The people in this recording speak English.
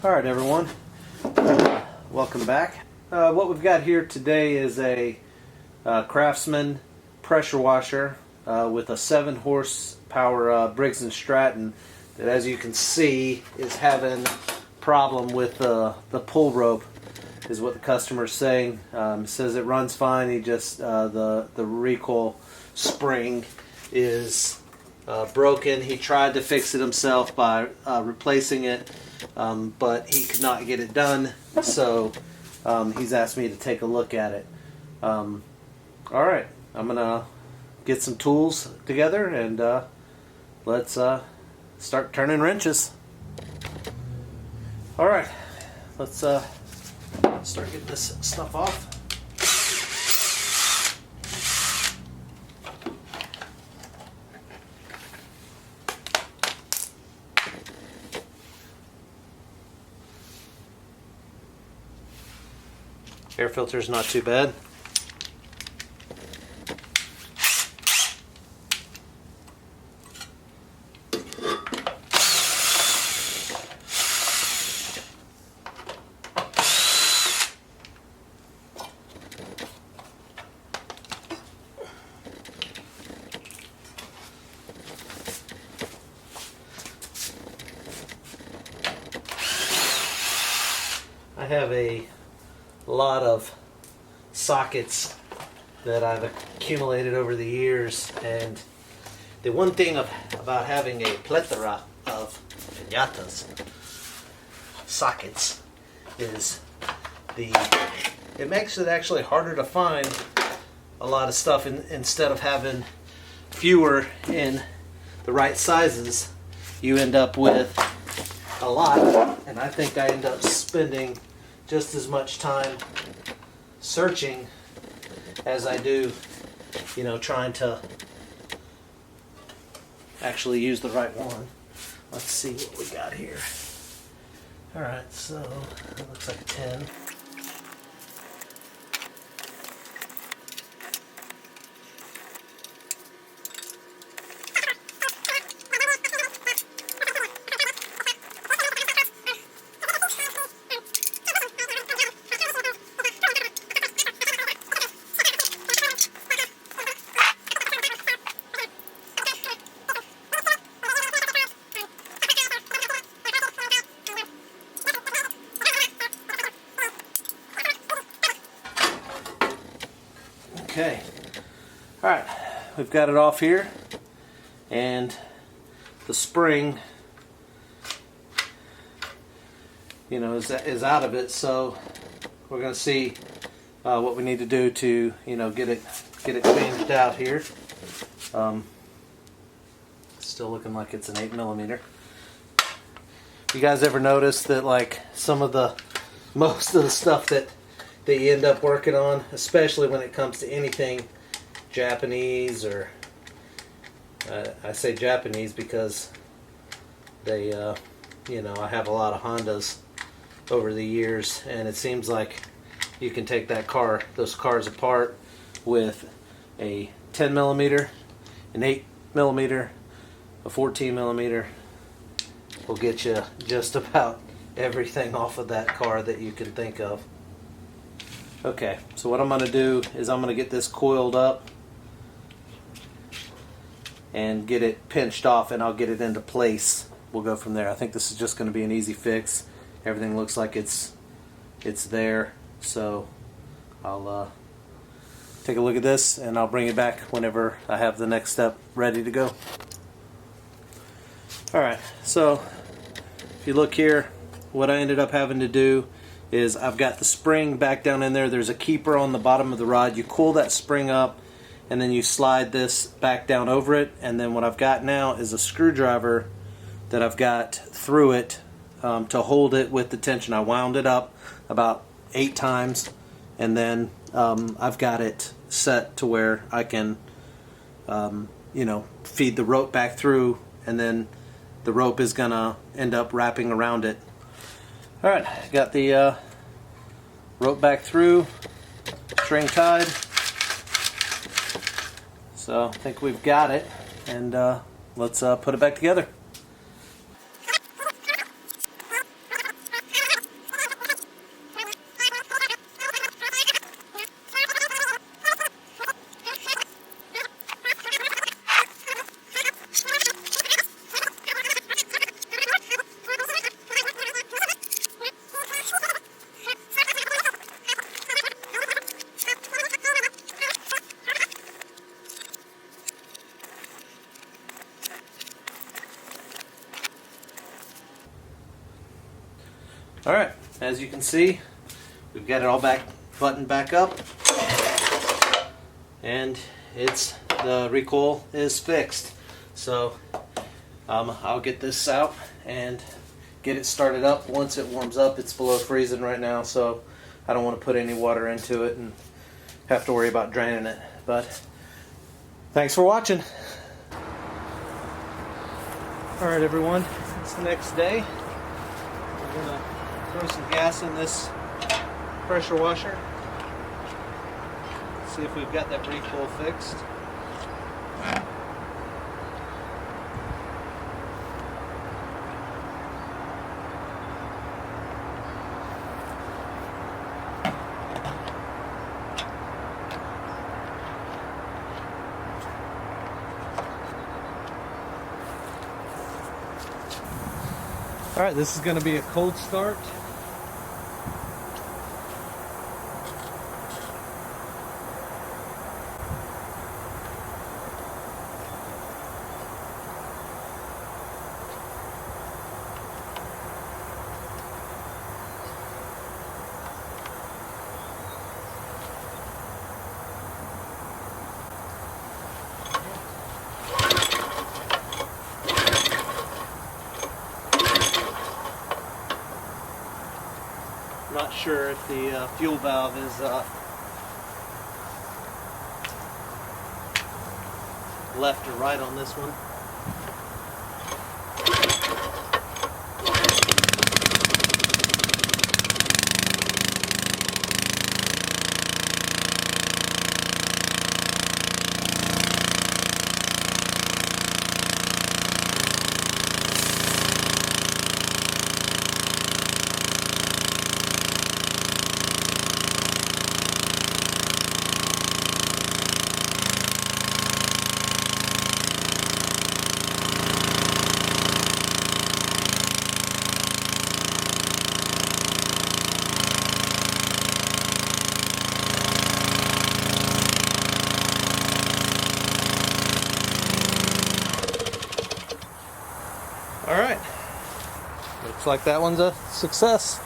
Alright everyone, welcome back. What we've got here today is a Craftsman pressure washer with a 7 horsepower Briggs and Stratton that, as you can see, is having problem with the pull rope, is what the customer's saying. Says it runs fine, he just the recoil spring is broken. He tried to fix it himself by replacing it, but he could not get it done, so he's asked me to take a look at it. Alright, I'm gonna get some tools together and let's start turning wrenches. Alright, let's start getting this stuff off. Air filter's not too bad. I have a lot of sockets that I've accumulated over the years, and the one thing about having a plethora of piñatas sockets is it makes it actually harder to find a lot of stuff. Instead of having fewer in the right sizes, you end up with a lot, and I think I end up spending just as much time searching as I do, trying to actually use the right one. Let's see what we got here. Alright, so it looks like a 10. Okay, alright, we've got it off here, and the spring, is out of it, so we're going to see what we need to do to, get it changed out here. Still looking like it's an 8mm. You guys ever notice that, like, most of the stuff that you end up working on, especially when it comes to anything Japanese, or I say Japanese because they, I have a lot of Hondas over the years, and it seems like you can take those cars apart with a 10mm, an 8mm, a 14mm. Will get you just about everything off of that car that you can think of. Okay, so what I'm going to do is I'm going to get this coiled up and get it pinched off, and I'll get it into place. We'll go from there. I think this is just going to be an easy fix. Everything looks like it's there, so I'll take a look at this and I'll bring it back whenever I have the next step ready to go. Alright, so if you look here, what I ended up having to do is I've got the spring back down in there. There's a keeper on the bottom of the rod. You cool that spring up, and then you slide this back down over it, and then what I've got now is a screwdriver that I've got through it to hold it with the tension. I wound it up about 8 times, and then I've got it set to where I can feed the rope back through, and then the rope is gonna end up wrapping around it. Alright, got the rope back through, string tied, so I think we've got it, and let's put it back together. Alright, as you can see, we've got it all buttoned back up, and the recoil is fixed. So I'll get this out and get it started up. Once it warms up, it's below freezing right now, so I don't want to put any water into it and have to worry about draining it. But thanks for watching. Alright everyone, it's the next day. We're going to throw some gas in this pressure washer. See if we've got that recoil fixed. Alright, this is going to be a cold start. Not sure if the fuel valve is left or right on this one. Alright, looks like that one's a success.